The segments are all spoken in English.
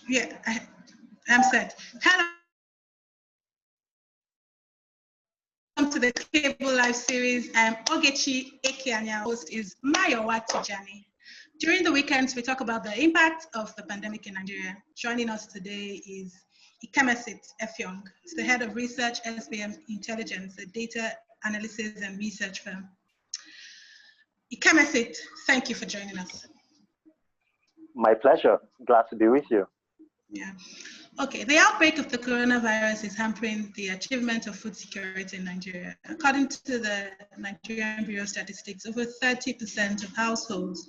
Yeah, I'm set. Hello. Welcome to the Cable Live series. I'm Ogechi Eke, and your host is Mayowa Tijani. During the weekends, we talk about the impact of the pandemic in Nigeria. Joining us today is Ikemesit Effiong. He's the head of research, SBM Intelligence, a data analysis and research firm. Ikemesit, thank you for joining us. My pleasure. Glad to be with you. Yeah. Okay, the outbreak of the coronavirus is hampering the achievement of food security in Nigeria. According to the Nigerian Bureau of Statistics, over 30% of households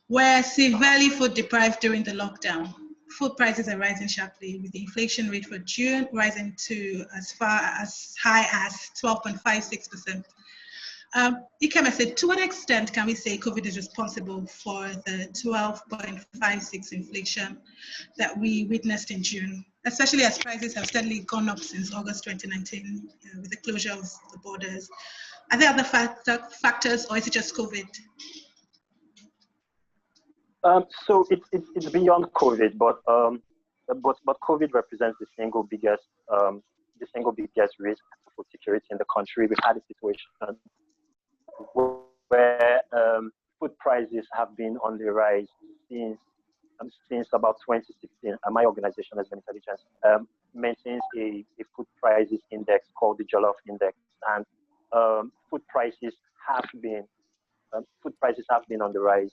were severely food deprived during the lockdown. Food prices are rising sharply, with the inflation rate for June rising to as high as 12.56%. Ikemesit, to what extent can we say COVID is responsible for the 12.56 inflation that we witnessed in June, especially as prices have steadily gone up since August 2019 with the closure of the borders? Are there other factors, or is it just COVID? So it's beyond COVID, but COVID represents the single biggest risk for security in the country. We've had a situation where food prices have been on the rise since about 2016. My organization, SBM Intelligence, maintains a food prices index called the Jollof Index, and food prices have been on the rise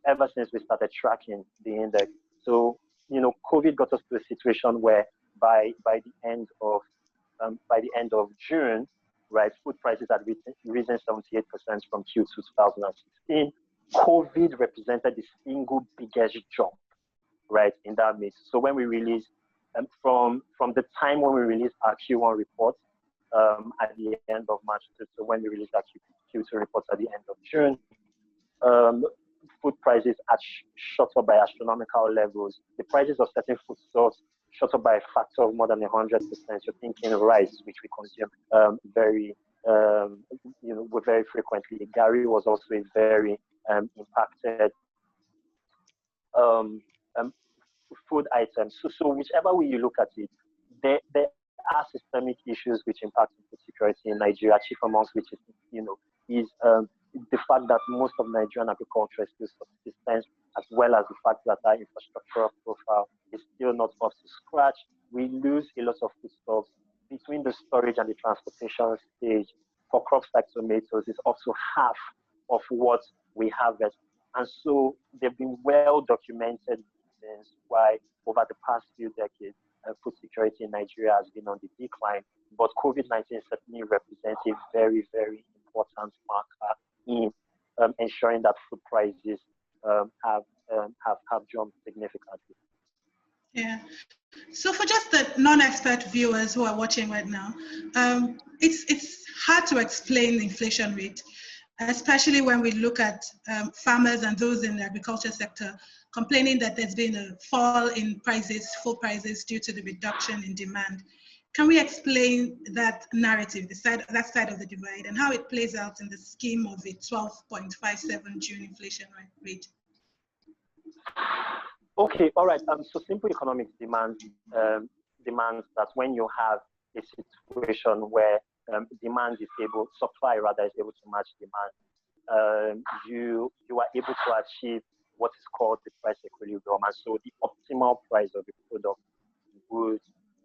ever since we started tracking the index. So COVID got us to a situation where by the end of June, right, food prices had risen 78% from Q2 2016. COVID represented the single biggest jump, right, in that mix. So when we released, from the time when we released our Q1 report at the end of March, so when we released our Q2 reports at the end of June, food prices had shot up by astronomical levels. The prices of certain foodstuffs shot up by a factor of more than 100%. You're thinking rice, which we consume very frequently. Gari was also a very impacted food item. So whichever way you look at it, there are systemic issues which impact food security in Nigeria, chief amongst which is the fact that most of Nigerian agriculture is still subsistence, as well as the fact that our infrastructural profile is still not up to scratch. We lose a lot of foodstuffs between the storage and the transportation stage. For crops like tomatoes, it's also half of what we harvest. And so they've been well documented reasons why over the past few decades, food security in Nigeria has been on the decline. But COVID-19 certainly represents a very, very important marker in ensuring that food prices have jumped significantly. Yeah. So for just the non-expert viewers who are watching right now, it's hard to explain the inflation rate, especially when we look at farmers and those in the agriculture sector complaining that there's been a fall in prices, food prices, due to the reduction in demand. Can we explain that narrative, that side of the divide, and how it plays out in the scheme of a 12.57 June inflation rate? Okay, all right. So simple economics demands that when you have a situation where supply is able to match demand, you are able to achieve what is called the price equilibrium. And so the optimal price of the product would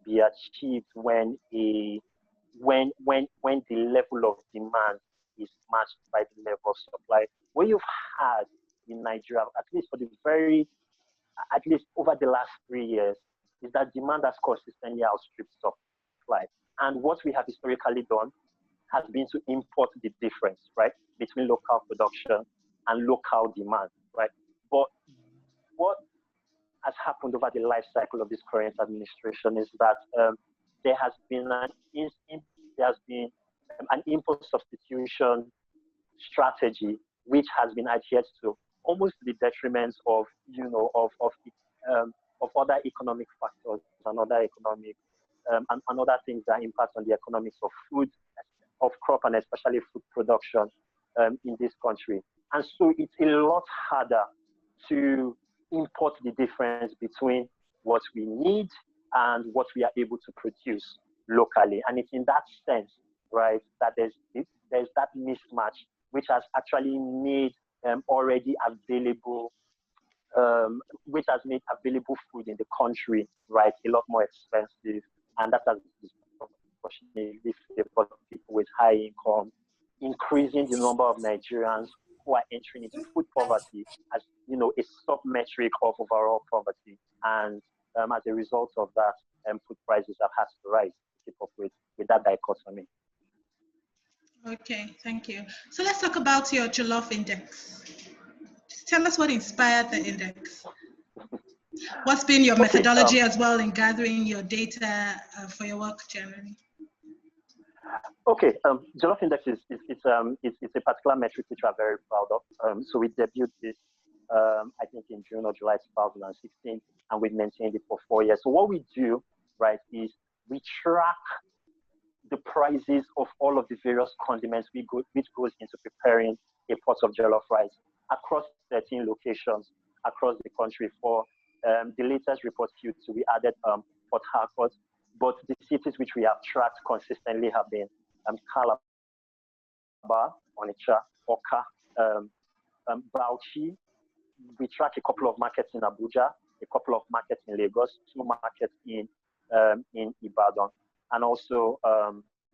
be achieved when the level of demand is matched by the level of supply. What you've had in Nigeria, at least over the last 3 years, is that demand has consistently outstripped supply. And what we have historically done has been to import the difference, right, between local production and local demand, right? But what has happened over the life cycle of this current administration is that there has been an import substitution strategy which has been adhered to almost to the detriment of other economic factors and other economic and other things that impact on the economics of food, of crop, and especially food production in this country. And so it's a lot harder to import the difference between what we need and what we are able to produce locally. And it's in that sense, right, that there's that mismatch, which has actually made already available, which has made available food in the country, right, a lot more expensive. And that has unfortunately favored people with high income, increasing the number of Nigerians who are entering into food poverty as, you know, a sub-metric of overall poverty. And as a result of that, food prices have had to rise to keep up with that dichotomy. Okay, thank you. So let's talk about your Jollof Index. Just tell us what inspired the index. What's been your methodology as well in gathering your data for your work generally? Okay, Jollof Index is a particular metric which we are very proud of. So we debuted this, I think, in June or July 2016, and we've maintained it for 4 years. So what we do, right, is we track the prices of all of the various condiments which goes into preparing a pot of jollof rice across 13 locations across the country. For the latest report Q2, we added Port Harcourt, but the cities which we have tracked consistently have been Calabar, Onitsha, Oka, Bauchi. We track a couple of markets in Abuja, a couple of markets in Lagos, 2 markets in Ibadan, and also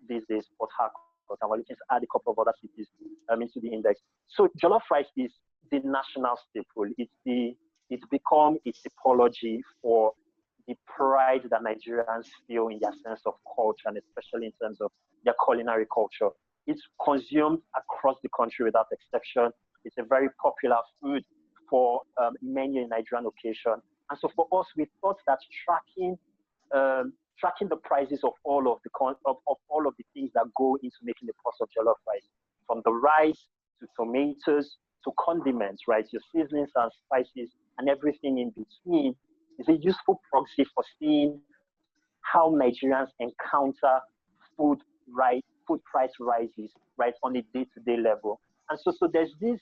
these days Port Harcourt. And we're looking to add a couple of other cities into the index. So jollof rice is the national staple. It's become a typology for the pride that Nigerians feel in their sense of culture, and especially in terms of their culinary culture. It's consumed across the country without exception. It's a very popular food for many Nigerian occasions. And so for us, we thought that tracking the prices of all of the things that go into making the pot of jollof rice, from the rice to tomatoes to condiments, right, your seasonings and spices and everything in between, is a useful proxy for seeing how Nigerians encounter food price rises, right, on a day-to-day level. And so there's this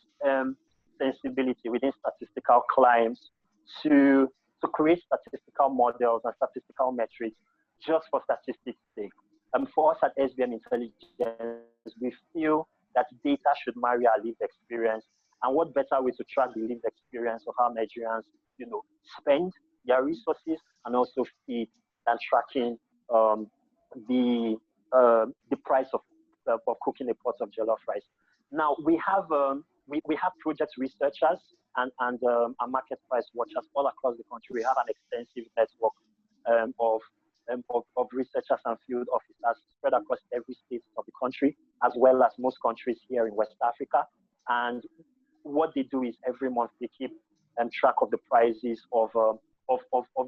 sensibility within statistical climbs to create statistical models and statistical metrics just for statistics' sake. For us at SBM Intelligence, we feel that data should marry our lived experience. And what better way to track the lived experience of how Nigerians, you know, spend their resources and also feed than tracking the price of cooking a pot of jollof rice. Now we have project researchers and market price watchers all across the country. We have an extensive network of researchers and field officers spread across every state of the country, as well as most countries here in West Africa. And what they do is every month they keep track of the prices of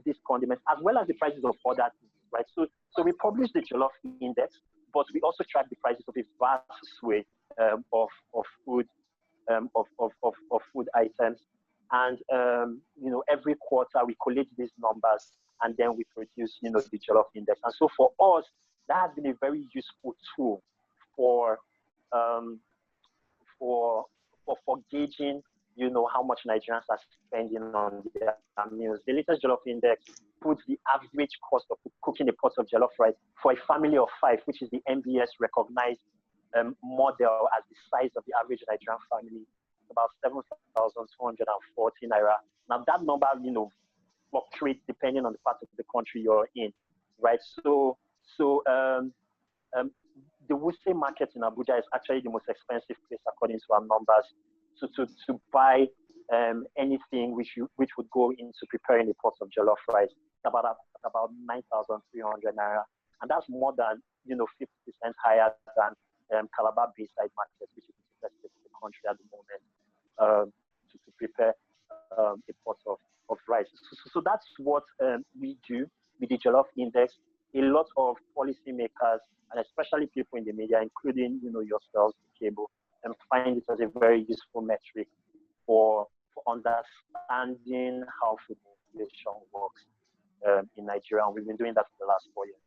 these condiments, as well as the prices of other things, right? So we publish the Jollof Index, but we also track the prices of a vast swathe of food items. And you know, every quarter we collect these numbers and then we produce, you know, the Jollof Index. And so for us, that has been a very useful tool for gauging, you know, how much Nigerians are spending on their meals. The latest Jollof Index puts the average cost of cooking a pot of jollof rice for a family of 5, which is the MBS recognized model as the size of the average Nigerian family, about 7,240 naira. Now that number, you know, fluctuates depending on the part of the country you're in, right? So the Wuse market in Abuja is actually the most expensive place according to our numbers to buy anything which would go into preparing a pot of jollof rice, about 9,300 naira, and that's more than, you know, 50% higher than Calabar Bayside market, which is the best place in the country at the moment to prepare a pot of rice. So that's what we do with the Jollof Index. A lot of policymakers and especially people in the media, including, you know, yourselves, TheCable, find it as a very useful metric for understanding how food inflation works in Nigeria. And we've been doing that for the last 4 years.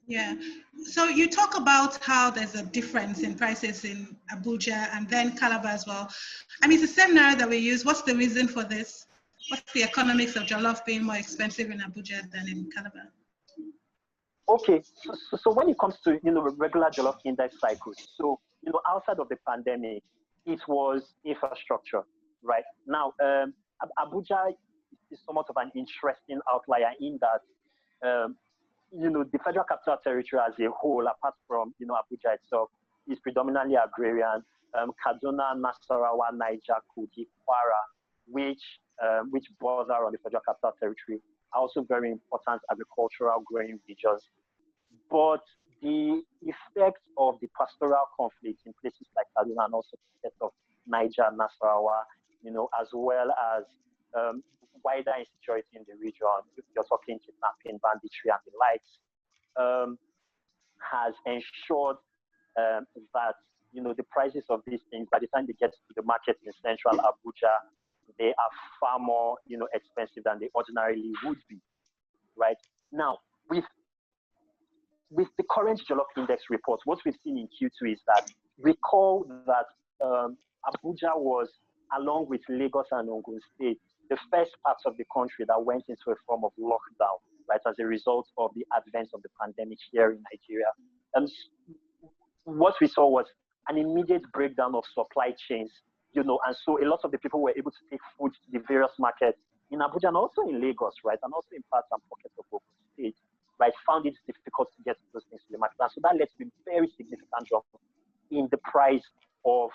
Yeah. So you talk about how there's a difference in prices in Abuja and then Calabar as well. I mean, it's the same naira that we use. What's the reason for this? What's the economics of jollof being more expensive in Abuja than in Calabar? Okay, so when it comes to regular jollof index cycles, so outside of the pandemic, it was infrastructure, right? Now, Abuja is somewhat of an interesting outlier in that the Federal Capital Territory as a whole, apart from Abuja itself, is predominantly agrarian. Kaduna, Nasarawa, Niger, Kogi, Kwara, which border on the Federal Capital Territory, are also very important agricultural growing regions. But the effects of the pastoral conflict in places like Kaduna and also the of Niger, Nasarawa, as well as wider insecurity in the region, if you're talking kidnapping, banditry, and the likes, has ensured that the prices of these things, by the time they get to the market in central Abuja, they are far more expensive than they ordinarily would be. Right now, with the current Jollof Index report, what we've seen in Q2 is that recall that Abuja was, along with Lagos and Ogun State, the first parts of the country that went into a form of lockdown, right, as a result of the advent of the pandemic here in Nigeria. And what we saw was an immediate breakdown of supply chains, and so a lot of the people were able to take food to the various markets in Abuja and also in Lagos, right, and also in parts and pockets of Ogun State, right, found it difficult to get those things to the market. And so that led to a very significant drop in the price of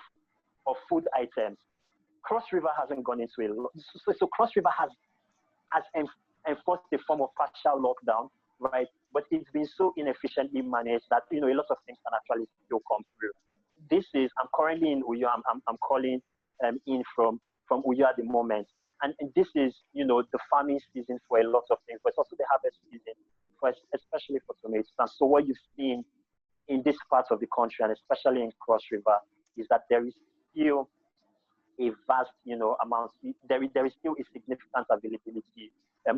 food items. Cross River hasn't gone into a lot. So Cross River has enforced a form of partial lockdown, right? But it's been so inefficiently managed that a lot of things can actually still come through. I'm currently in Uyo. I'm calling in from Uyo at the moment, and this is the farming season for a lot of things, but it's also the harvest season, especially for tomatoes. And so what you've seen in this part of the country, and especially in Cross River, is that there is still a vast, amount. There is still a significant availability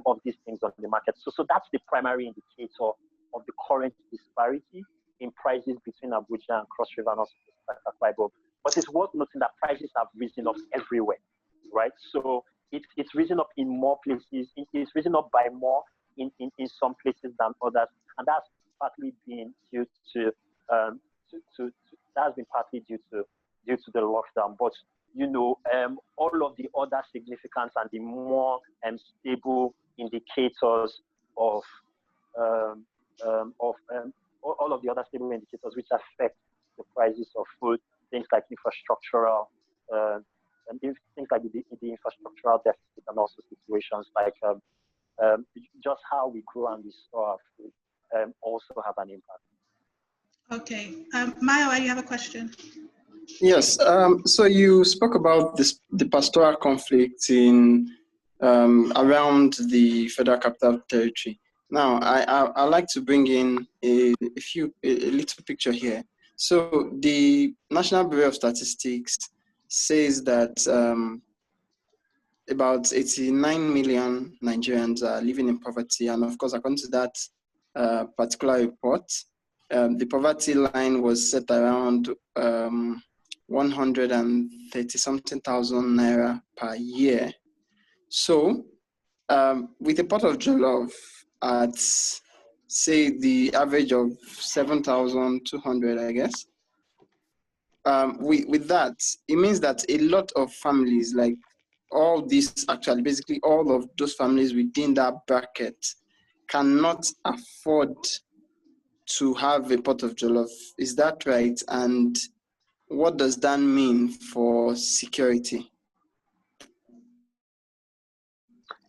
of these things on the market. So that's the primary indicator of the current disparity in prices between Abuja and Cross River and also Akwa Ibom. But it's worth noting that prices have risen up everywhere, right? So it's risen up in more places. It's risen up by more in some places than others, and that's partly been due to the lockdown. But all of the other significant and the more stable indicators of all of the other stable indicators which affect the prices of food, things like infrastructural, and things like the infrastructural deficit, and also situations like just how we grow and we store our food also have an impact. Okay, Maya, you have a question? Yes. So you spoke about the pastoral conflict in around the Federal Capital Territory. Now, I like to bring in a little picture here. So the National Bureau of Statistics says that about 89 million Nigerians are living in poverty, and of course, according to that particular report, the poverty line was set around 130-something thousand naira per year. So, with a pot of jollof at, say, the average of 7,200, I guess, with that, it means that a lot of families, like all these, actually, basically all of those families within that bracket, cannot afford to have a pot of jollof. Is that right? And what does that mean for security?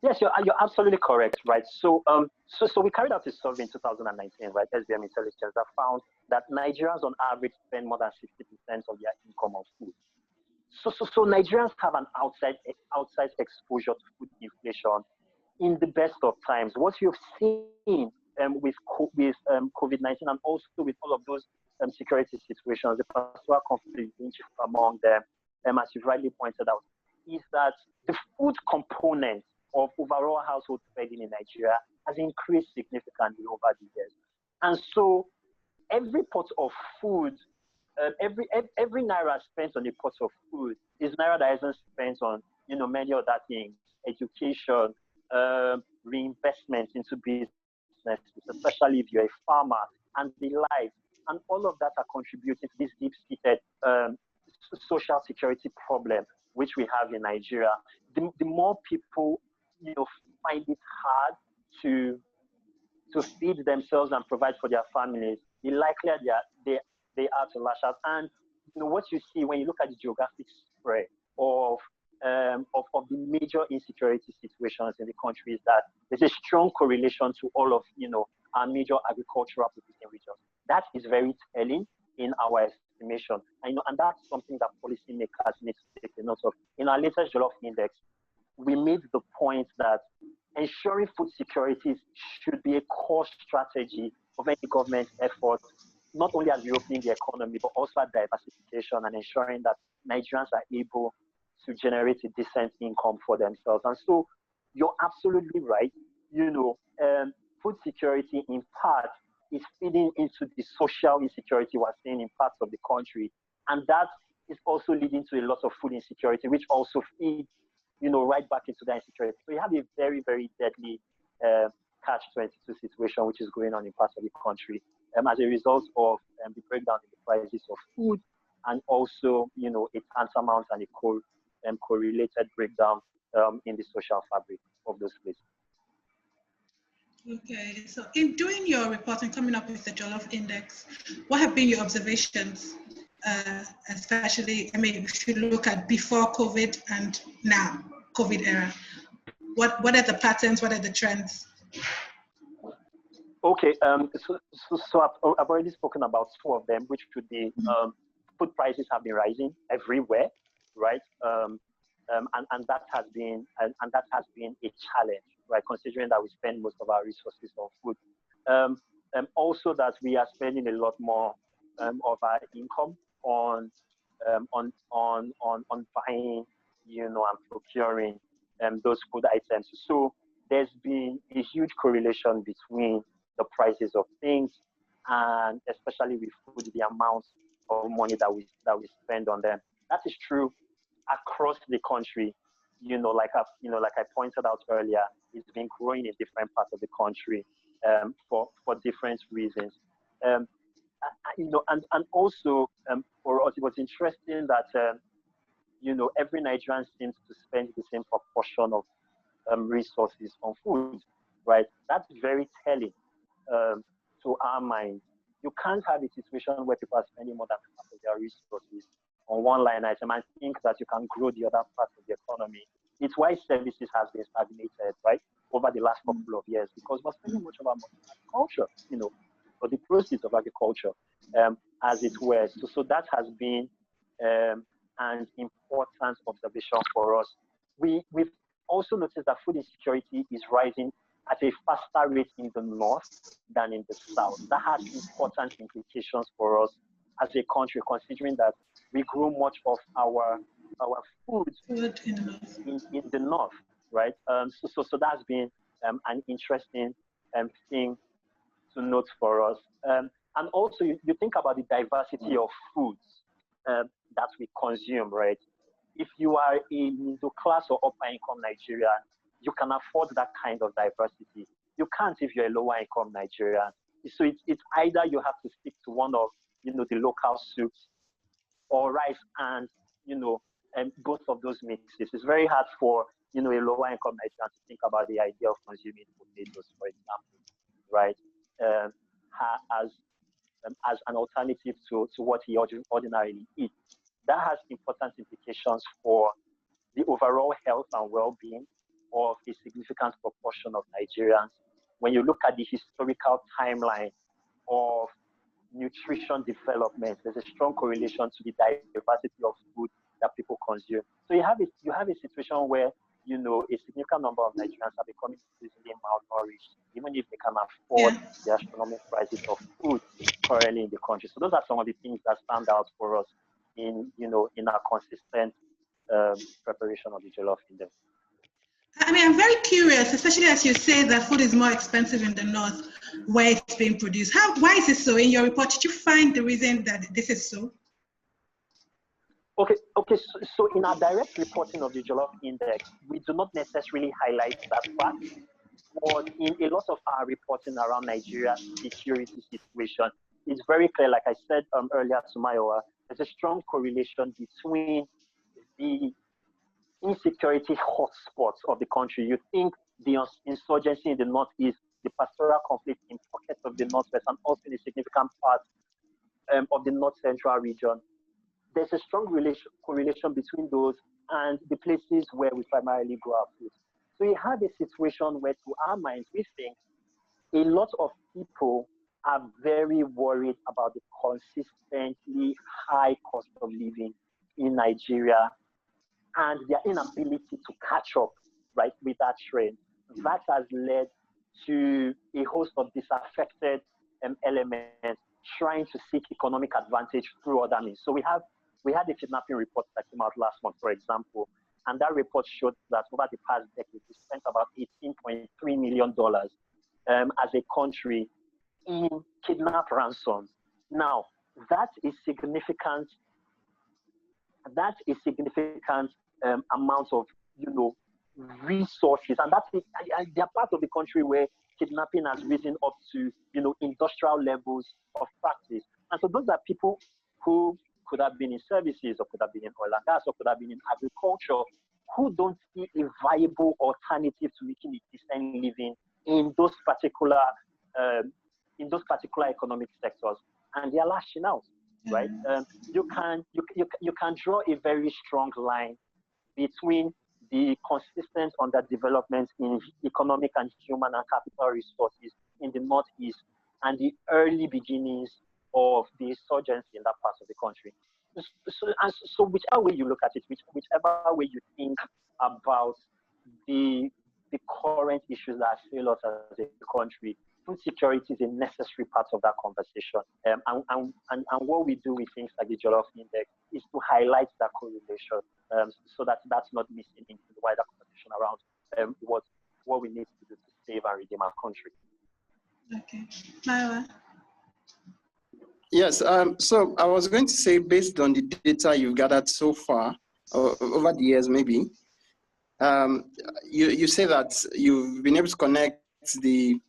Yes, you're absolutely correct, right? So we carried out a survey in 2019, right? SBM Intelligence that found that Nigerians on average spend more than 60% of their income on food. So Nigerians have an outside exposure to food inflation in the best of times. What you've seen with COVID-19 and also with all of those security situations, the pastoral conflict among them, as you've rightly pointed out, is that the food component of overall household spending in Nigeria has increased significantly over the years. And so every pot of food, every naira spent on a pot of food is naira that isn't spent on many other things, education, reinvestment into business, especially if you're a farmer, and the like. And all of that are contributing to this deep-seated social security problem which we have in Nigeria. The more people, find it hard to feed themselves and provide for their families, the likelier they are to lash out. And what you see when you look at the geographic spread of the major insecurity situations in the country is that there's a strong correlation to all of our major agricultural producing regions. That is very telling in our estimation. And that's something that policymakers need to take note of. In our latest Jollof Index, we made the point that ensuring food security should be a core strategy of any government effort, not only at reopening the economy, but also at diversification and ensuring that Nigerians are able to generate a decent income for themselves. And so you're absolutely right. Food security in part is feeding into the social insecurity we're seeing in parts of the country. And that is also leading to a lot of food insecurity, which also feeds, right back into that insecurity. So you have a very, very deadly catch-22 situation, which is going on in parts of the country as a result of the breakdown in the prices of food, and also, a tantamount and a correlated breakdown in the social fabric of those places. Okay, so in doing your report and coming up with the Jollof Index, what have been your observations, especially, if you look at before COVID and now, COVID era? What are the patterns, what are the trends? Okay, so I've already spoken about two of them, which could be food prices have been rising everywhere, right? And that has been a challenge, right? Considering that we spend most of our resources on food, also that we are spending a lot more of our income on buying, and procuring those food items. So there's been a huge correlation between the prices of things, and especially with food, the amount of money that we spend on them. That is true across the country. Like I pointed out earlier, it's been growing in different parts of the country for different reasons. And also for us, it was interesting that every Nigerian seems to spend the same proportion of resources on food, right? That's very telling to our minds. You can't have a situation where people are spending more than half of their resources on one line item and think that you can grow the other parts of the economy. It's why services has been stagnated, right, over the last couple of years, because we're spending much of our money on agriculture, for the proceeds of agriculture, as it were. So that has been an important observation for us. We've also noticed that food insecurity is rising at a faster rate in the north than in the south. That has important implications for us as a country, considering that we grow much of our food in the north, right? So that's been an interesting thing to note for us. And also, you think about the diversity of foods that we consume, right? If you are a middle class or upper income Nigerian, you can afford that kind of diversity. You can't if you're a lower income Nigerian. So it's either you have to stick to one of the local soups, or rice and both of those mixes. It's very hard for a lower income Nigerian to think about the idea of consuming potatoes, for example, right? As an alternative to what he ordinarily eats. That has important implications for the overall health and well-being of a significant proportion of Nigerians. When you look at the historical timeline of nutrition development, there's a strong correlation to the diversity of food that people consume. So you have a situation where a significant number of Nigerians are becoming increasingly malnourished, even if they can afford the astronomical prices of food currently in the country. So those are some of the things that stand out for us in our consistent preparation of the Jollof Index. I'm very curious, especially as you say that food is more expensive in the north where it's being produced. Why is it so? In your report, did you find the reason that this is so? Okay. So in our direct reporting of the Jollof Index, we do not necessarily highlight that fact, but in a lot of our reporting around Nigeria's security situation, it's very clear, like I said earlier to Mayowa, there's a strong correlation between the insecurity hotspots of the country. You think the insurgency in the northeast, the pastoral conflict in pockets of the northwest, and also in a significant part of the north central region. There's a strong correlation between those and the places where we primarily grow our food. So you have a situation where, to our minds, we think a lot of people are very worried about the consistently high cost of living in Nigeria and their inability to catch up, right, with that trend. That has led to a host of disaffected elements trying to seek economic advantage through other means. So we had a kidnapping report that came out last month, for example, and that report showed that over the past decade, we spent about $18.3 million as a country in kidnap ransoms. Now, that is significant. That is significant amount of, resources, and they're part of the country where kidnapping has risen up to, industrial levels of practice. And so those are people who could have been in services, or could have been in oil and gas, or could have been in agriculture, who don't see a viable alternative to making a decent living in those particular economic sectors, and they are lashing out, right? You can draw a very strong line between the consistent underdevelopment in economic and human and capital resources in the northeast and the early beginnings of the insurgency in that part of the country. So whichever way you look at it, whichever way you think about the current issues that assail us as a country, food security is a necessary part of that conversation. And what we do with things like the Jollof Index is to highlight that correlation, so that that's not missing into the wider conversation around what we need to do to save and redeem our country. Okay. Myra? Yes, so I was going to say, based on the data you've gathered so far, or over the years maybe, you say that you've been able to connect the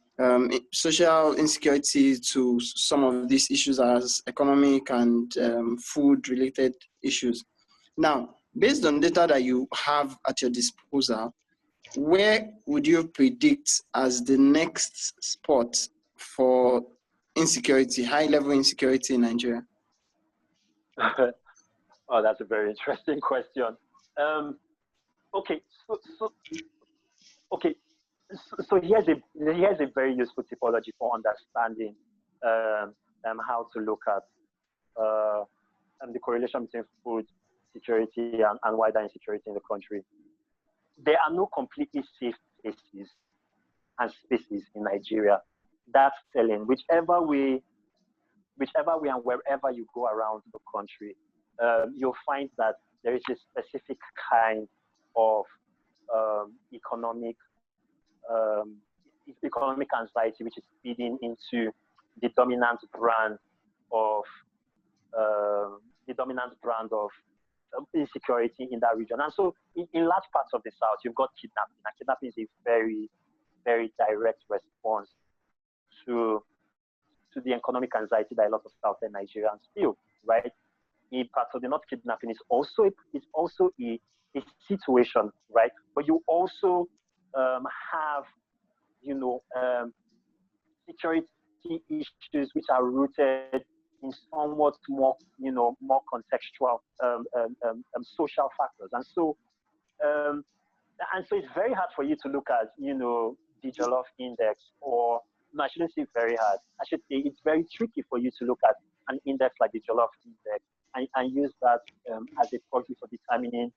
social insecurity to some of these issues as economic and food-related issues. Now, based on data that you have at your disposal, where would you predict as the next spot for insecurity, high-level insecurity in Nigeria? Oh, that's a very interesting question. So here's a very useful typology for understanding how to look at the correlation between food security and wider insecurity in the country. There are no completely safe places and spaces in Nigeria. That's telling. Whichever way and wherever you go around the country, you'll find that there is a specific kind of economic anxiety which is feeding into the dominant brand of insecurity in that region. And so in large parts of the South, you've got kidnapping. And kidnapping is a very, very direct response to the economic anxiety that a lot of Southern Nigerians feel, right? In parts of the North, kidnapping is also a situation, right? But you also have, security issues which are rooted in somewhat more, more contextual social factors. And so it's very hard for you to look at, the Jollof Index, or no, I shouldn't say very hard. I should say it's very tricky for you to look at an index like the Jollof Index and use that as a proxy for determining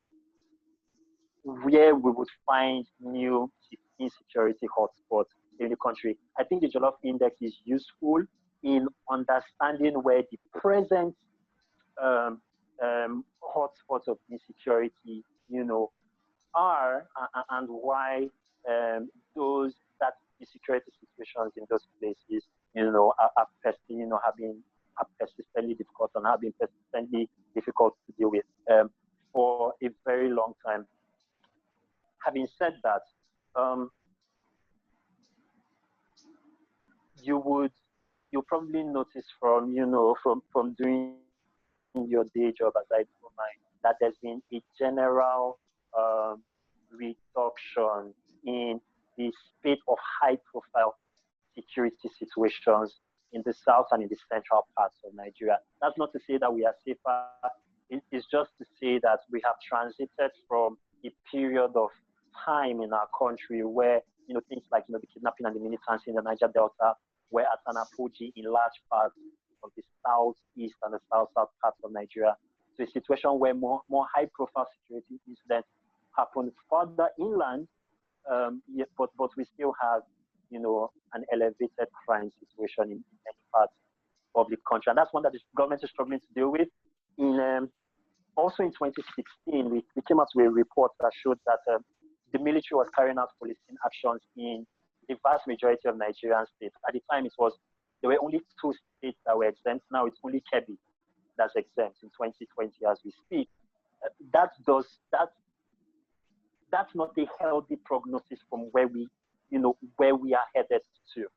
where we would find new insecurity hotspots in the country. I think the Jollof Index is useful in understanding where the present hotspots of insecurity, are, and why that insecurity situations in those places, are persistently difficult and have been persistently difficult to deal with. having said that, you'll probably notice from, from doing your day job aside from mine, that there's been a general reduction in the spate of high-profile security situations in the south and in the central parts of Nigeria. That's not to say that we are safer. It's just to say that we have transited from a period of time in our country where, things like, the kidnapping and the militancy in the Niger Delta were at an apogee in large parts of the southeast and the south-south parts of Nigeria, to a situation where more high-profile security incidents happen further inland, but we still have, an elevated crime situation in many parts of the country. And that's one that the government is struggling to deal with. Also in 2016, we came out with a report that showed that the military was carrying out policing actions in the vast majority of Nigerian states. At the time, there were only 2 states that were exempt. Now it's only Kebbi that's exempt in 2020 as we speak. That's not a healthy prognosis from where we are headed to,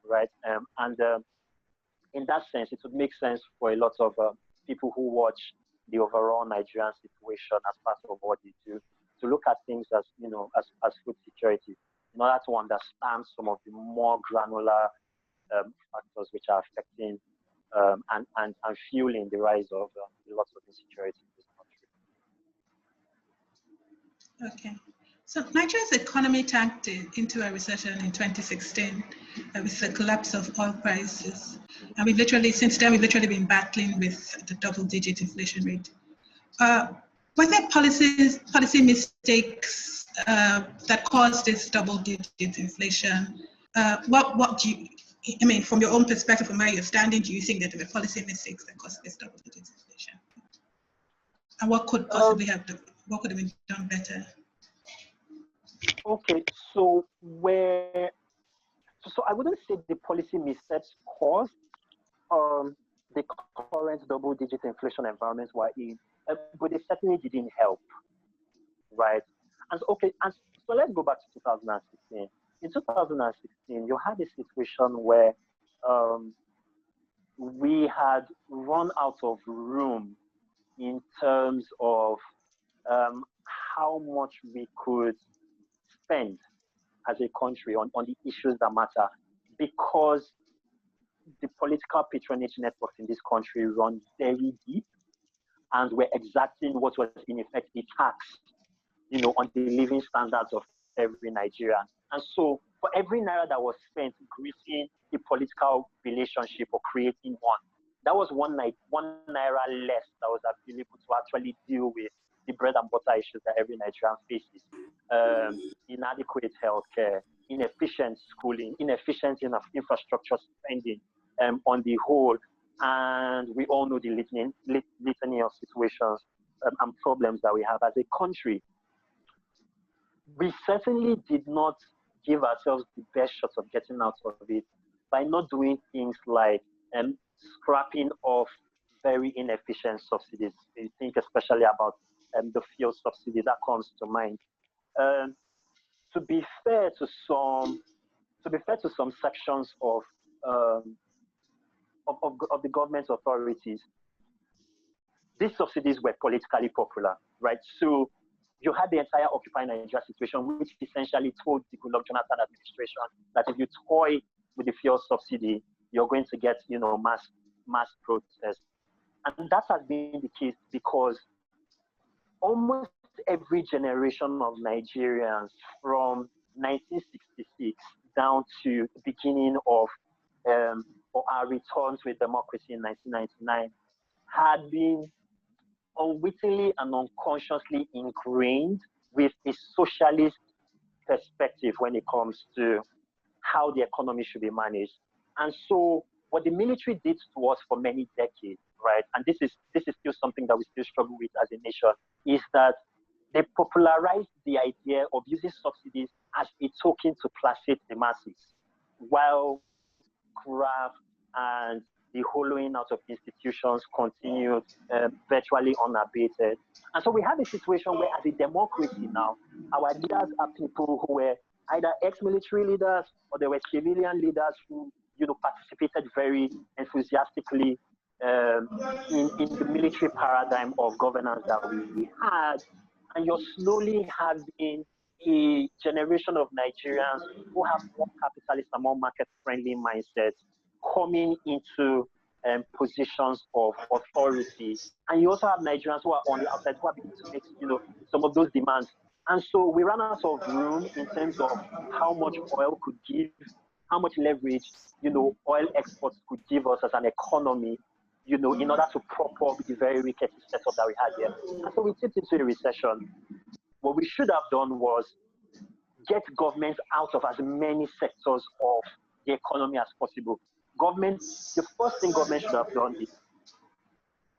right? In that sense, it would make sense for a lot of people who watch the overall Nigerian situation as part of what they do to look at things as, as food security, in order to understand some of the more granular factors which are affecting and fueling the rise of lots of insecurity in this country. Okay. So Nigeria's economy tanked into a recession in 2016 with the collapse of oil prices. And since then, we've literally been battling with the double-digit inflation rate. Were there policy mistakes that caused this double-digit inflation? What do you, from your own perspective, from where you're standing, do you think that there were policy mistakes that caused this double-digit inflation? And what could possibly have been done better? Okay, so I wouldn't say the policy missteps caused the current double-digit inflation environment we're in, but they certainly didn't help, right? And so let's go back to 2016. In 2016, you had a situation where we had run out of room in terms of how much we could spend as a country on the issues that matter, because the political patronage networks in this country run very deep, and we're exacting what was in effect a tax, on the living standards of every Nigerian. And so for every naira that was spent greasing the political relationship or creating one, that was one naira less that was available to actually deal with the bread and butter issues that every Nigerian faces. Inadequate healthcare, inefficient schooling, inefficient infrastructure spending on the whole. And we all know the litany of situations and problems that we have as a country. We certainly did not give ourselves the best shot of getting out of it by not doing things like scrapping off very inefficient subsidies. You think especially about the fuel subsidy that comes to mind. To be fair to some sections of the government authorities, these subsidies were politically popular, right? So you had the entire Occupy Nigeria situation, which essentially told the Goodluck Jonathan administration that if you toy with the fuel subsidy, you're going to get, mass protests. And that has been the case because almost every generation of Nigerians from 1966 down to the beginning of our return to a democracy in 1999 had been unwittingly and unconsciously ingrained with a socialist perspective when it comes to how the economy should be managed. And so what the military did to us for many decades, right, and this is still something that we still struggle with as a nation, is that they popularized the idea of using subsidies as a token to placate the masses, while graft and the hollowing out of institutions continued virtually unabated. And so we have a situation where, as a democracy now, our leaders are people who were either ex-military leaders or they were civilian leaders who, participated very enthusiastically in the military paradigm of governance that we had. And you're slowly having a generation of Nigerians who have more capitalist and more market-friendly mindsets coming into positions of authority. And you also have Nigerians who are on the outside who are beginning to make, some of those demands. And so we ran out of room in terms of how much oil could give, how much leverage, oil exports could give us as an economy, in order to prop up the very wicked setup that we had here. And so we tipped into a recession. What we should have done was get governments out of as many sectors of the economy as possible. The first thing government should have done is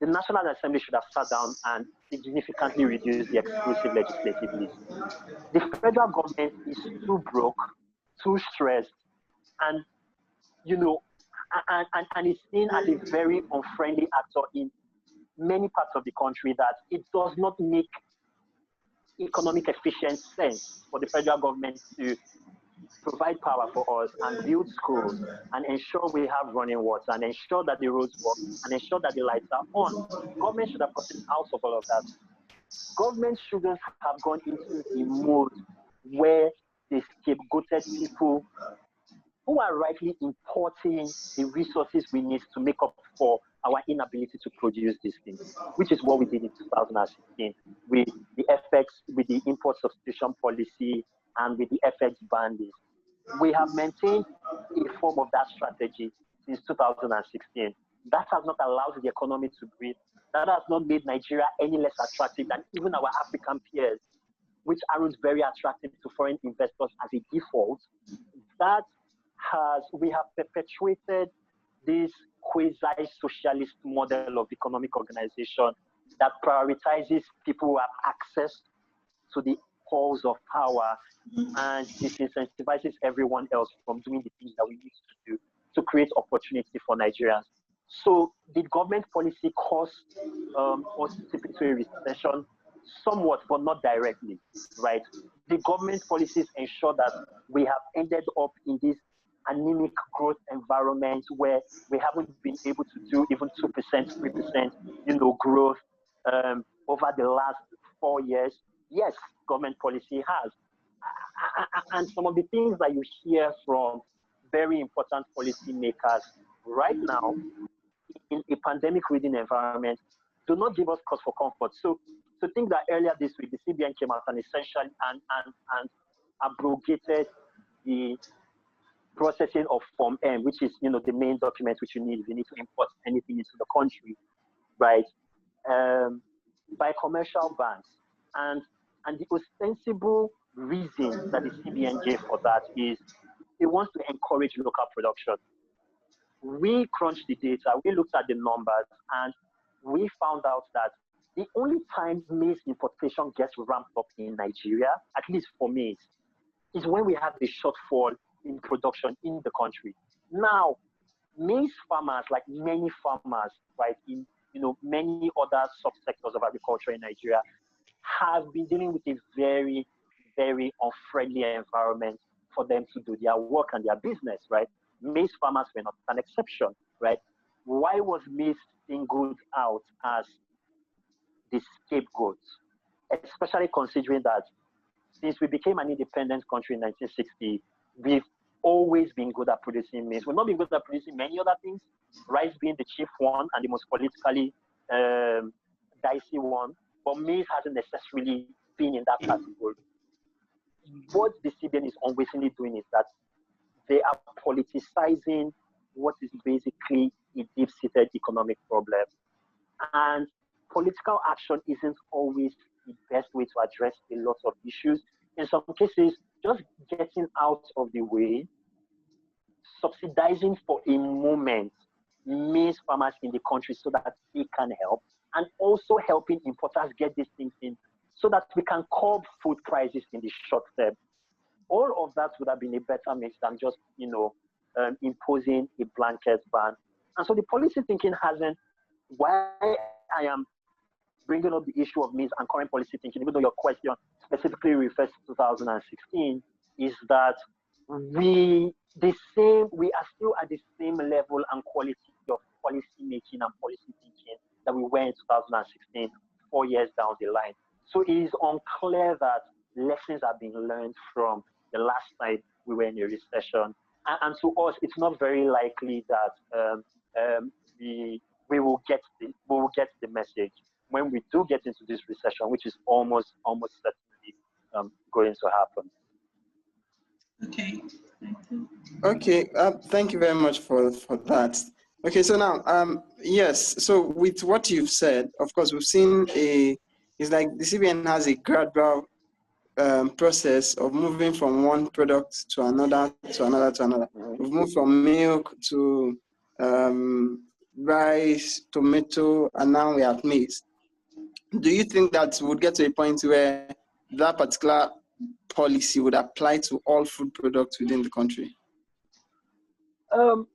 the National Assembly should have sat down and significantly reduced the exclusive legislative list. The federal government is too broke, too stressed, and and is seen as a very unfriendly actor in many parts of the country, that it does not make economic efficient sense for the federal government to provide power for us and build schools and ensure we have running water and ensure that the roads work and ensure that the lights are on. Government should have gotten out of all of that. Government shouldn't have gone into a mode where they scapegoated people who are rightly importing the resources we need to make up for our inability to produce these things, which is what we did in 2016 with the import substitution policy and with the FX bandits. We have maintained a form of that strategy since 2016. That has not allowed the economy to breathe. That has not made Nigeria any less attractive than even our African peers, which aren't very attractive to foreign investors as a default. We have perpetuated this quasi-socialist model of economic organization that prioritizes people who have access to the halls of power and disincentivizes everyone else from doing the things that we need to do to create opportunity for Nigerians. So did government policy cause us to tip into a recession? Somewhat, but not directly, right? The government policies ensure that we have ended up in this anemic growth environment where we haven't been able to do even 2%, 3%, growth over the last 4 years. Yes, government policy has. And some of the things that you hear from very important policymakers right now in a pandemic-ridden environment do not give us cause for comfort. So to think that earlier this week, the CBN came out and essentially and abrogated the processing of Form M, which is, the main document which you need if you need to import anything into the country, right? By commercial banks. And the ostensible reason that the CBN gave for that is it wants to encourage local production. We crunched the data, we looked at the numbers, and we found out that the only time maize importation gets ramped up in Nigeria, at least for maize, is when we have a shortfall in production in the country. Now, maize farmers, like many farmers, right, in many other subsectors of agriculture in Nigeria, have been dealing with a very, very unfriendly environment for them to do their work and their business, right? Maize farmers were not an exception, right? Why was maize singled out as the scapegoat? Especially considering that since we became an independent country in 1960, we've always been good at producing maize. We've not been good at producing many other things, rice being the chief one and the most politically dicey one, but maize hasn't necessarily been in that category. What the CBN is unwittingly doing is that they are politicizing what is basically a deep-seated economic problem. And political action isn't always the best way to address a lot of issues. In some cases, just getting out of the way, subsidizing for a moment maize farmers in the country so that they can help, and also helping importers get these things in so that we can curb food prices in the short term. All of that would have been a better mix than just, imposing a blanket ban. And so the policy thinking hasn't, why I am bringing up the issue of maize and current policy thinking, even though your question specifically refers to 2016, is that we are still at the same level and quality of policy making and policy thinking that we were in 2016, 4 years down the line. So it is unclear that lessons are being learned from the last time we were in a recession. And to us, it's not very likely that we will get the message when we do get into this recession, which is almost certainly going to happen. Okay. Okay. Thank you very much for that. Okay. So now, yes. So with what you've said, of course, we've seen it's like the CBN has a gradual process of moving from one product to another, to another, to another. We've moved from milk to rice, tomato, and now we're at maize. Do you think that would get to a point where that particular policy would apply to all food products within the country? So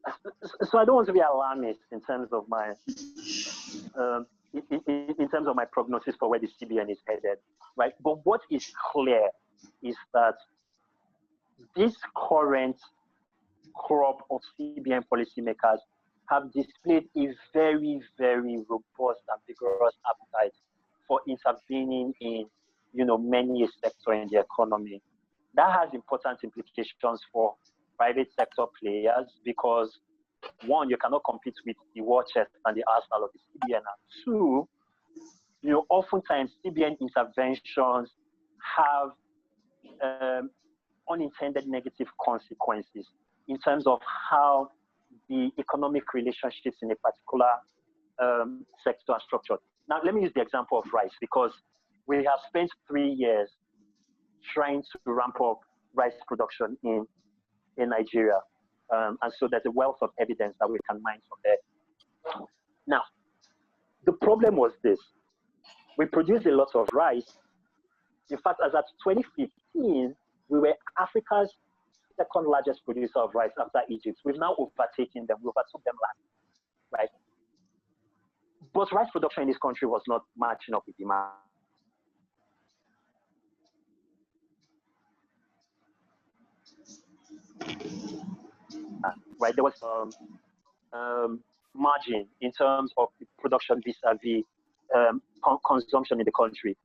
I don't want to be alarmist in terms of my in terms of my prognosis for where the CBN is headed, right? But what is clear is that this current crop of CBN policymakers have displayed a very, very robust and vigorous appetite for intervening in, many sectors in the economy. That has important implications for private sector players because, one, you cannot compete with the war chest and the arsenal of the CBN. And two, oftentimes CBN interventions have unintended negative consequences in terms of how the economic relationships in a particular sector are structured. Now, let me use the example of rice because we have spent 3 years trying to ramp up rice production in Nigeria. And so there's a wealth of evidence that we can mine from there. Now, the problem was this. We produced a lot of rice. In fact, as at 2015, we were Africa's second largest producer of rice after Egypt. We've now overtaken them. We overtook them last, right? But rice production in this country was not matching up with demand. Right, there was margin in terms of production vis-a-vis consumption in the country.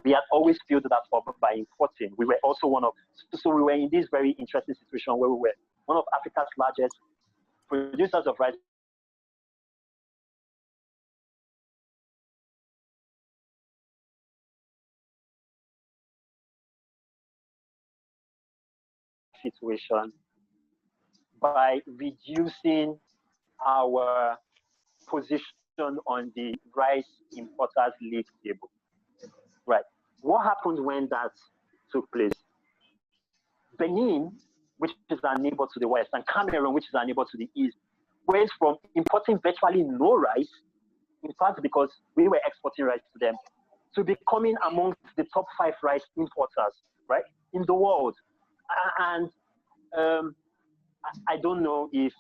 We had always filled that up by importing. We were also so we were in this very interesting situation where we were one of Africa's largest producers of rice. Situation by reducing our position on the rice importers league table. Right. What happened when that took place? Benin, which is our neighbor to the west, and Cameroon, which is our neighbor to the east, went from importing virtually no rice, in fact, because we were exporting rice to them, to becoming amongst the top 5 rice importers, right, in the world. And I don't know if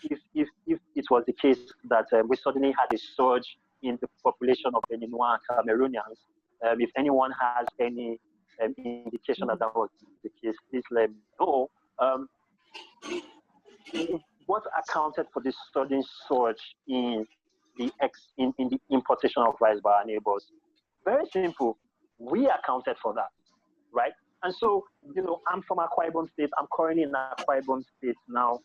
it was the case that we suddenly had a surge in the population of Beninois and Cameroonians. If anyone has any indication that that was the case, please let me know. What accounted for this sudden surge in the importation of rice by our neighbors? Very simple. We accounted for that, right? And so, I'm from Akwa Ibom State. I'm currently in Akwa Ibom State now.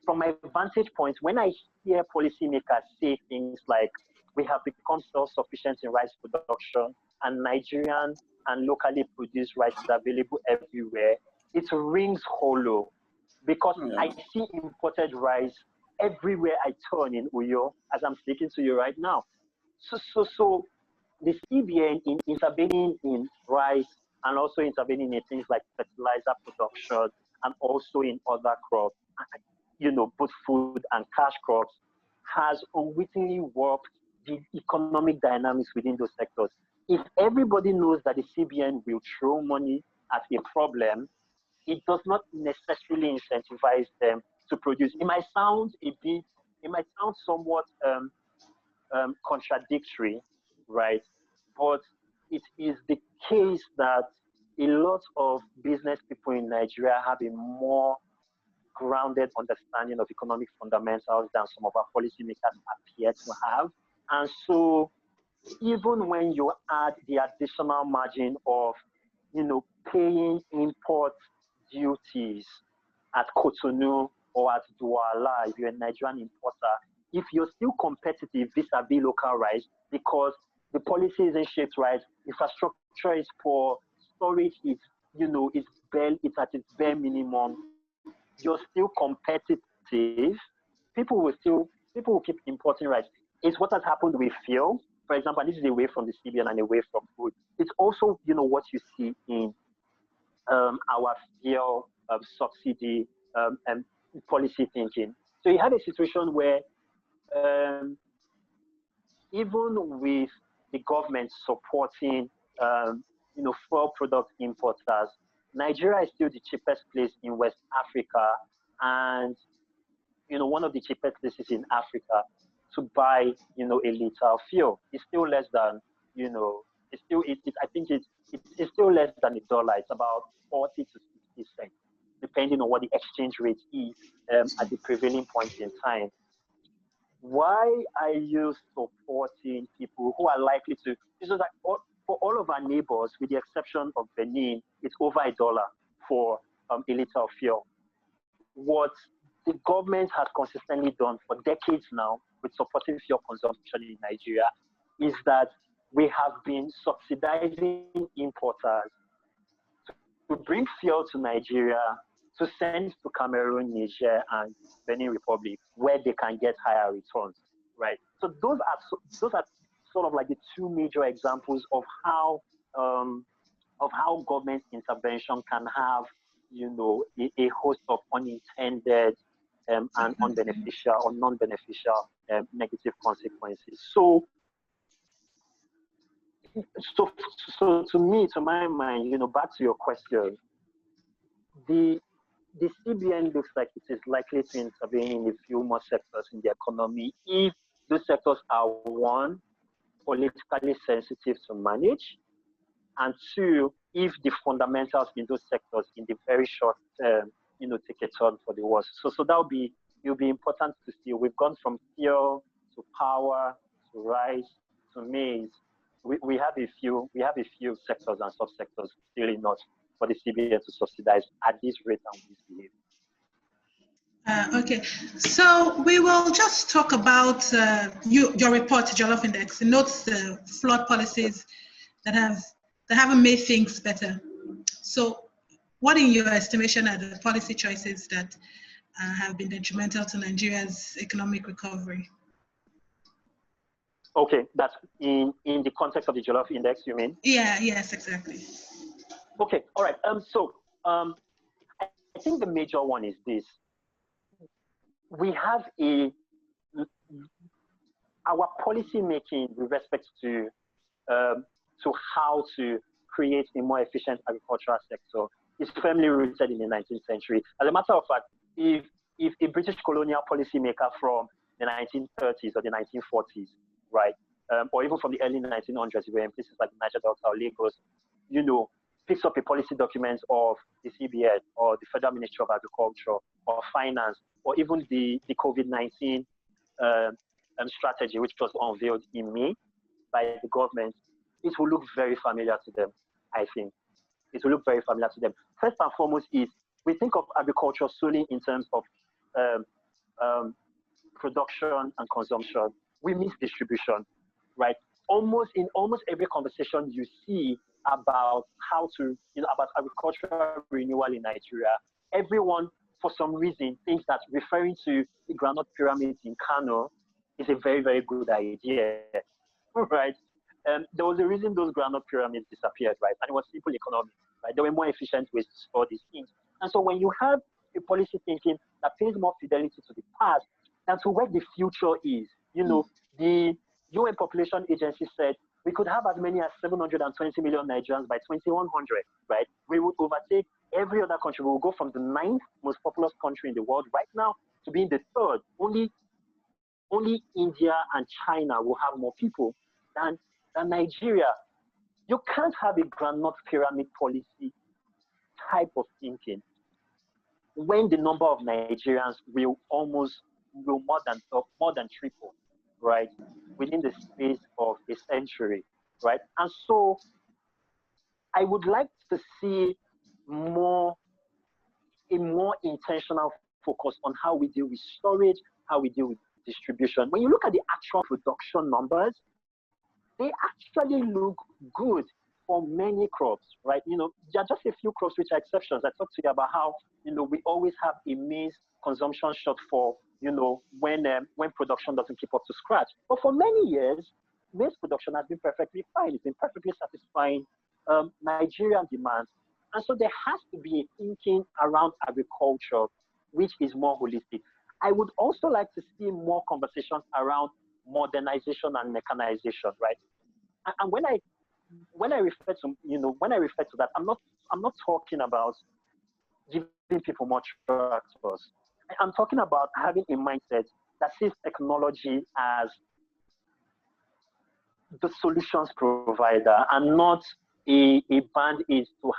From my vantage point, when I hear policymakers say things like, we have become self-sufficient in rice production and Nigerian and locally produced rice is available everywhere, it rings hollow because I see imported rice everywhere I turn in Uyo as I'm speaking to you right now. So the CBN in intervening in rice and also intervening in things like fertilizer production and also in other crops, both food and cash crops, has unwittingly warped the economic dynamics within those sectors. If everybody knows that the CBN will throw money at a problem, it does not necessarily incentivize them to produce. It might sound somewhat contradictory, right? But it is the case that a lot of business people in Nigeria have a more grounded understanding of economic fundamentals than some of our policymakers appear to have. And so even when you add the additional margin of, paying import duties at Cotonou or at Douala, if you're a Nigerian importer, if you're still competitive vis-a-vis local rice, because the policy isn't shaped right, infrastructure is poor, storage is, it's at its bare minimum, you're still competitive, people will keep importing rice. It's what has happened with fuel, for example, and this is away from the CBN and away from food. It's also, what you see in our fuel subsidy and policy thinking. So you had a situation where even with the government supporting, fuel product importers, Nigeria is still the cheapest place in West Africa, and one of the cheapest places in Africa to buy, a liter of fuel. It's still less than, I think it's still less than $1. It's about 40 to 60 cents, depending on what the exchange rate is at the prevailing point in time. Why are you supporting people who are likely to? This is like for all of our neighbors, with the exception of Benin, it's over $1 for a liter of fuel. What the government has consistently done for decades now with supporting fuel consumption in Nigeria is that we have been subsidizing importers to bring fuel to Nigeria, to send to Cameroon, Niger, and Benin Republic, where they can get higher returns, right? So those are sort of like the two major examples of how government intervention can have, a host of unintended and unbeneficial or non-beneficial negative consequences. So to me, to my mind, back to your question, the CBN looks like it is likely to intervene in a few more sectors in the economy if those sectors are, one, politically sensitive to manage, and two, if the fundamentals in those sectors in the very short term, take a turn for the worse. So it'll be important to see. We've gone from fuel to power to rice to maize. We have a few sectors and subsectors still enough for the CBN to subsidize at this rate and this behavior. Okay, so we will just talk about your report, Jollof Index. It notes the flawed policies that haven't made things better. So what, in your estimation, are the policy choices that have been detrimental to Nigeria's economic recovery? Okay, that's in the context of the Jollof Index, you mean? Yeah, yes, exactly. Okay, all right. I think the major one is this. We have our policy making with respect to how to create a more efficient agricultural sector is firmly rooted in the 19th century. As a matter of fact, if a British colonial policymaker from the 1930s or the 1940s, right, or even from the early 1900s, if we're in places like Niger Delta or Lagos, picks up a policy document of the CBN or the Federal Ministry of Agriculture or Finance, or even the COVID-19 strategy, which was unveiled in May by the government, it will look very familiar to them, I think. It will look very familiar to them. First and foremost is, we think of agriculture solely in terms of production and consumption. We miss distribution, right? In almost every conversation you see about how to, about agricultural renewal in Nigeria, everyone, for some reason, thinks that referring to the groundnut pyramids in Kano is a very, very good idea, right? There was a reason those groundnut pyramids disappeared, right? And it was simple economy, right? There were more efficient ways to store these things. And so when you have a policy thinking that pays more fidelity to the past than to where the future is, the UN Population Agency said we could have as many as 720 million Nigerians by 2100, right? We would overtake every other country. We will go from the 9th most populous country in the world right now to being the 3rd. Only India and China will have more people than Nigeria. You can't have a groundnut pyramid policy type of thinking when the number of Nigerians will more than triple, right, within the space of a century, right? And so I would like to see a more intentional focus on how we deal with storage, how we deal with distribution. When you look at the actual production numbers, they actually look good for many crops, right? You know, there are just a few crops which are exceptions. I talked to you about how, you know, we always have a maize consumption shortfall, you know, when production doesn't keep up to scratch. But for many years, maize production has been perfectly fine. It's been perfectly satisfying Nigerian demands. And so there has to be a thinking around agriculture which is more holistic. I would also like to see more conversations around modernization and mechanization, right? And when I refer to, you know, when I refer to that, I'm not talking about giving people more tractors. I'm talking about having a mindset that sees technology as the solutions provider and not a band-aid to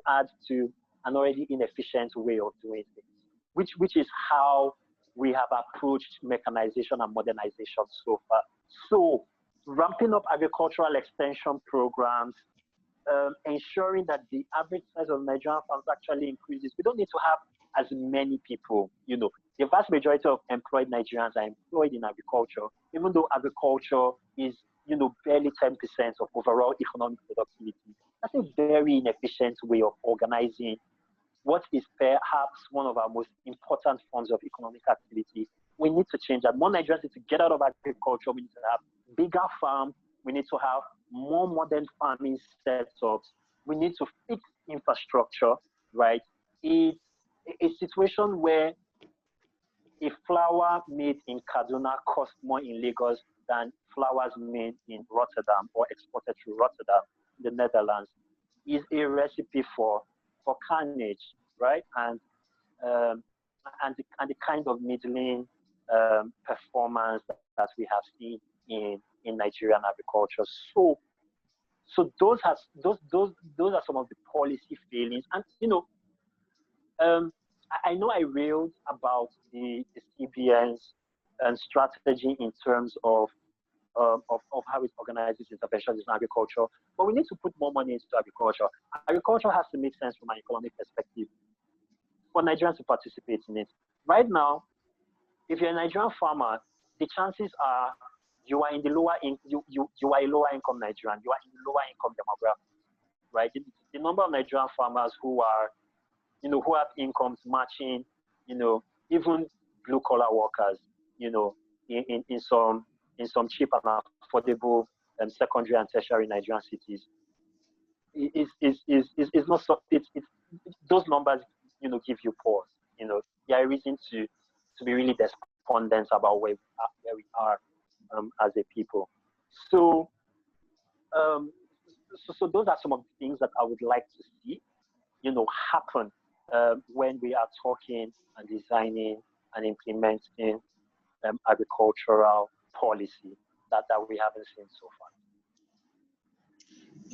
add to an already inefficient way of doing things, which is how we have approached mechanization and modernization so far. So ramping up agricultural extension programs, ensuring that the average size of Nigerian farms actually increases. We don't need to have as many people, you know. The vast majority of employed Nigerians are employed in agriculture, even though agriculture is, you know, barely 10% of overall economic productivity. That's a very inefficient way of organizing what is perhaps one of our most important forms of economic activity. We need to change that. More Nigerians need to get out of agriculture. We need to have bigger farms. We need to have more modern farming setups. We need to fix infrastructure, right? It's a situation where a flour made in Kaduna costs more in Lagos than flowers made in Rotterdam or exported through Rotterdam, the Netherlands, is a recipe for carnage, right? And the kind of middling performance that we have seen in Nigerian agriculture. So those are some of the policy failings. And you know, I know I railed about the CBN's strategy in terms of how it organizes interventions in agriculture, but we need to put more money into agriculture. Agriculture has to make sense from an economic perspective for Nigerians to participate in it. Right now, if you're a Nigerian farmer, the chances are you are in the lower you are a lower income Nigerian, you are in the lower income demographic, right? The number of Nigerian farmers who are, you know, who have incomes matching, you know, even blue collar workers, you know, in some cheap and affordable secondary and tertiary Nigerian cities, is not so. It's those numbers, you know, give you pause. You know, there are reasons to be really despondent about where we are as a people. So those are some of the things that I would like to see, you know, happen when we are talking and designing and implementing agricultural policy that we haven't seen so far.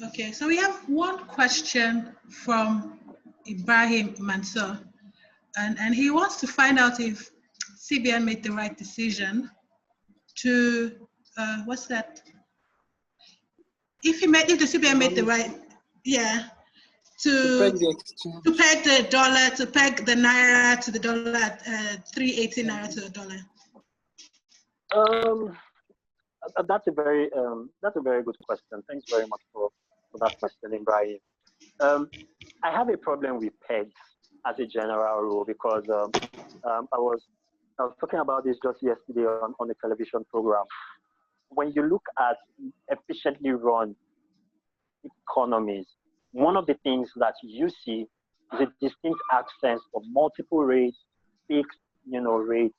Okay, so we have one question from Ibrahim Mansour, and he wants to find out if CBN made the right decision to what's that? If the CBN made the right, to peg the dollar, to peg the naira to the dollar at 380 naira to the dollar. That's a very good question. Thanks very much for that question, Ibrahim. I have a problem with pegs as a general rule because I was talking about this just yesterday on a television program. When you look at efficiently run economies, one of the things that you see is a distinct absence of multiple rates, fixed, you know, rates,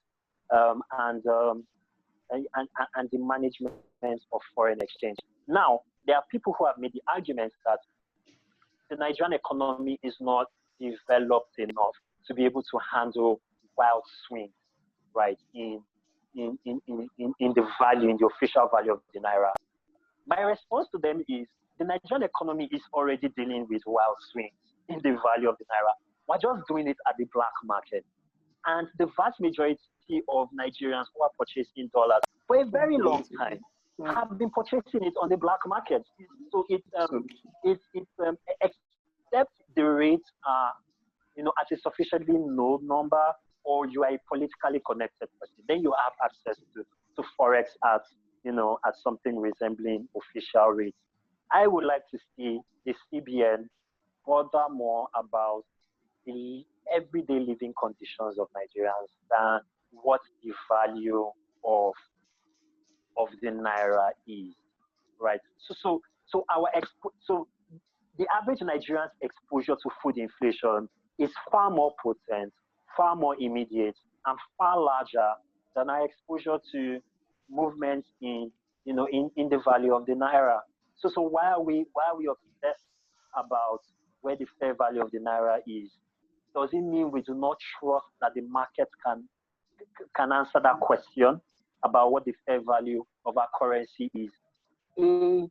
and the management of foreign exchange. Now, there are people who have made the argument that the Nigerian economy is not developed enough to be able to handle wild swings, right, in the value, in the official value of the naira. My response to them is the Nigerian economy is already dealing with wild swings in the value of the naira. We're just doing it at the black market. And the vast majority of Nigerians who are purchasing dollars for a very long time have been purchasing it on the black market. So except the rates are, at a sufficiently low number, or you are a politically connected person, then you have access to forex at something resembling official rates. I would like to see the CBN further more about the everyday living conditions of Nigerians than what the value of the naira is, right? So the average Nigerian's exposure to food inflation is far more potent, far more immediate, and far larger than our exposure to movements in the value of the naira. So why are we obsessed about where the fair value of the naira is? Does it mean we do not trust that the market can answer that question about what the fair value of our currency is? A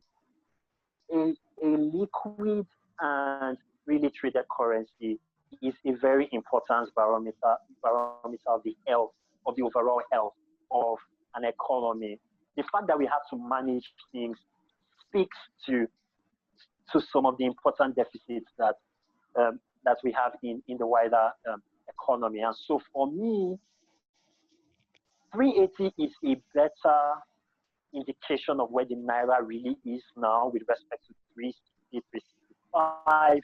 liquid and really traded currency is a very important barometer of the health, of the overall health of an economy. The fact that we have to manage things speaks to some of the important deficits that we have in the wider economy. And so for me, 380 is a better indication of where the naira really is now with respect to 360, 365,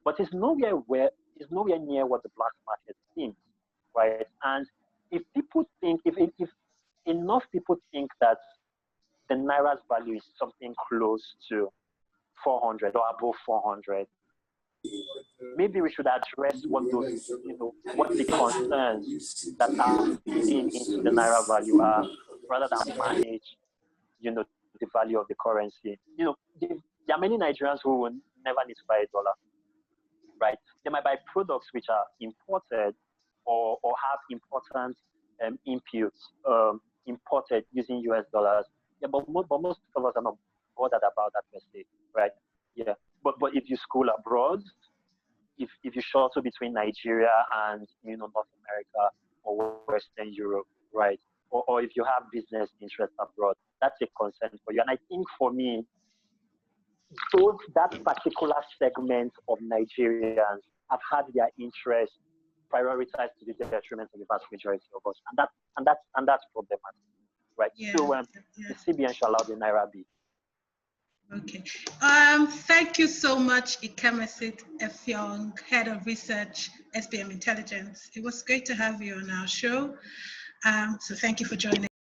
but it's nowhere near what the black market seems, right? And if people think, if enough people think that the naira's value is something close to 400 or above 400, maybe we should address what those, what the concerns that are feeding into the naira value are, rather than manage, the value of the currency. There are many Nigerians who will never need to buy a dollar, right? They might buy products which are imported or have important inputs imported using US dollars. Yeah, but most of us are not bothered about that per se, right? Yeah, but if you school abroad, if you shuttle between Nigeria and North America or Western Europe, right? Or if you have business interests abroad, that's a concern for you. And I think for me, that particular segment of Nigerians have had their interests prioritized to the detriment of the vast majority of us, and that's problematic, right? Yeah. So the CBN shall allow the naira be. Okay. Thank you so much, Ikemesit Effiong, Head of Research, SBM Intelligence. It was great to have you on our show. So thank you for joining.